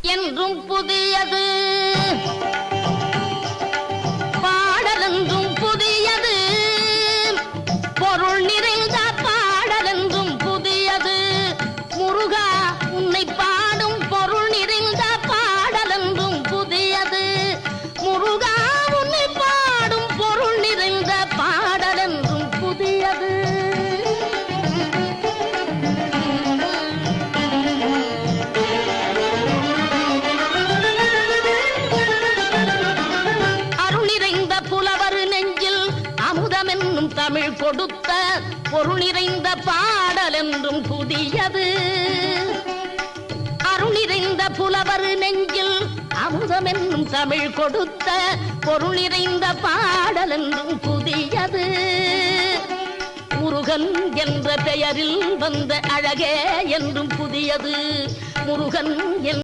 என்றும் புதியது, பாடலென்றும் புதியது, பொருள் நிறைந்த பாடலென்றும் புதியது. முருகா உன்னை பாடும் பொருள் நிறைந்த பாடலென்றும் புதியது. முருகா உன்னை பாடும் பொருள் நிறைந்த பாடலென்றும் புதியது. தமிழ் கொடுத்த பொருள் நிறைந்த பாடல் என்றும் புதியது. அருள் நிறைந்த புலவர் நெஞ்சில் அமுதம் என்னும் தமிழ் கொடுத்த பொருள் நிறைந்த பாடல் என்றும் புதியது. முருகன் என்ற பெயரில் வந்த அழகே என்றும் புதியது. முருகன்